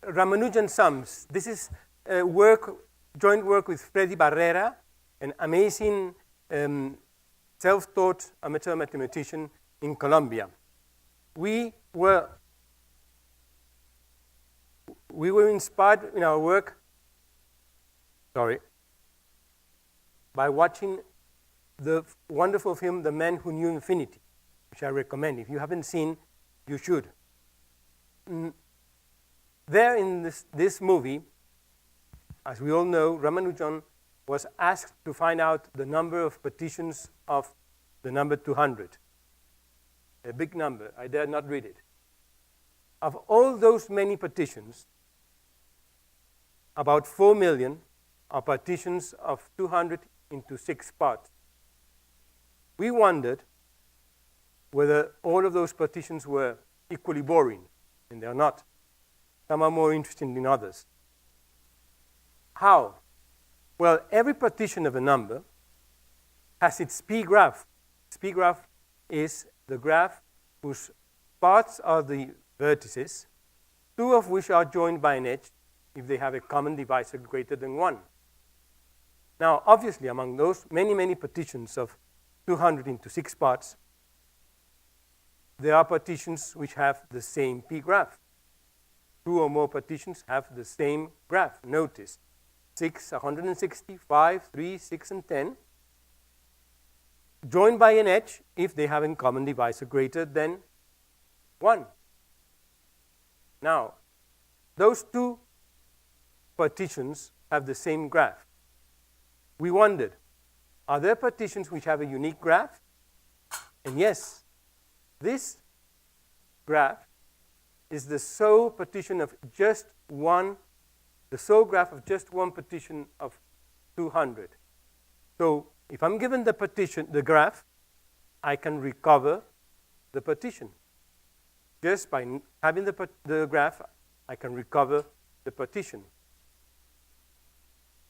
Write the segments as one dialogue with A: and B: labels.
A: Ramanujan sums. This is joint work with Freddy Barrera, an amazing self-taught amateur mathematician in Colombia. We were inspired in our work, by watching the wonderful film, The Man Who Knew Infinity, which I recommend. If you haven't seen, you should. There in this movie, as we all know, Ramanujan was asked to find out the number of partitions of the number 200. A big number. I dare not read it. Of all those many partitions, about 4 million are partitions of 200 into 6 parts. We wondered whether all of those partitions were equally boring, and they are not. Some are more interesting than others. How? Well, every partition of a number has its p-graph. Its p-graph is the graph whose parts are the vertices, 2 of which are joined by an edge if they have a common divisor greater than 1. Now, obviously, among those many partitions of 200 into 6 parts, there are partitions which have the same p-graph. 2 or more partitions have the same graph. Notice, 6, 160, 5, 3, 6, and 10, joined by an edge if they have a common divisor greater than 1. Now, those 2 partitions have the same graph. We wondered, are there partitions which have a unique graph? And yes, this graph is the sole partition of just one, the sole graph of just one partition of 200. So if I'm given the graph, I can recover the partition. Just by having the graph, I can recover the partition.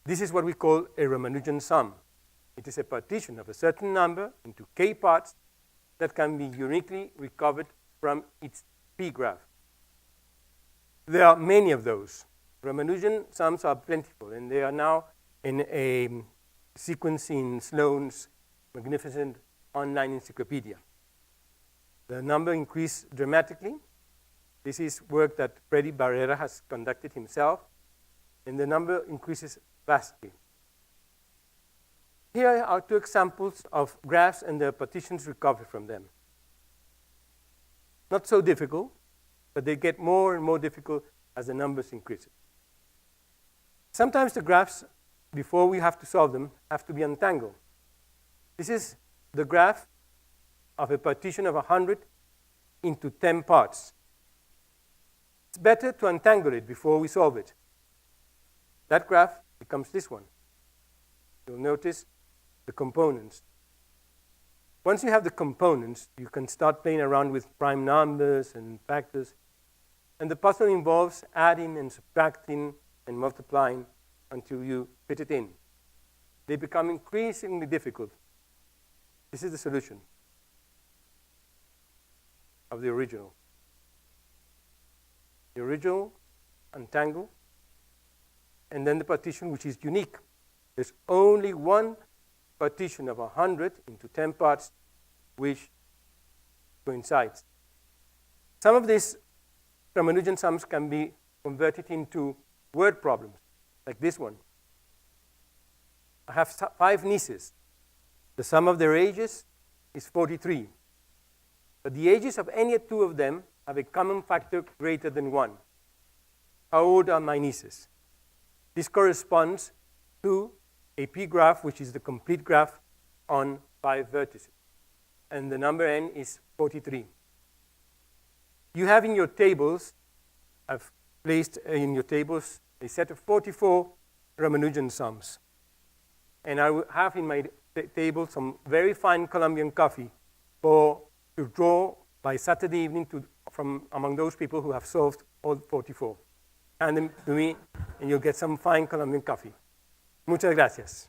A: This is what we call a Ramanujan sum. It is a partition of a certain number into k parts that can be uniquely recovered from its p-graph. There are many of those. Ramanujan sums are plentiful, and they are now in a sequence in Sloan's magnificent online encyclopedia. The number increased dramatically. This is work that Freddy Barrera has conducted himself, and the number increases vastly. Here are 2 examples of graphs and the partitions recovered from them. Not so difficult, but they get more and more difficult as the numbers increase. Sometimes the graphs, before we have to solve them, have to be untangled. This is the graph of a partition of 100 into 10 parts. It's better to untangle it before we solve it. That graph becomes this one. You'll notice the components. Once you have the components, you can start playing around with prime numbers and factors. And the puzzle involves adding and subtracting and multiplying until you fit it in. They become increasingly difficult. This is the solution of the original. The original, untangle, and then the partition which is unique. There's only one partition of 100 into 10 parts which coincides. Some of these Ramanujan sums can be converted into word problems, like this one. I have 5 nieces. The sum of their ages is 43. But the ages of any 2 of them have a common factor greater than 1. How old are my nieces? This corresponds to a p-graph, which is the complete graph on 5 vertices. And the number n is 43. You have in your tables, I've placed in your tables a set of 44 Ramanujan sums. And I will have in my table some very fine Colombian coffee to draw by Saturday evening from among those people who have solved all 44. Hand them to me, and you'll get some fine Colombian coffee. Muchas gracias.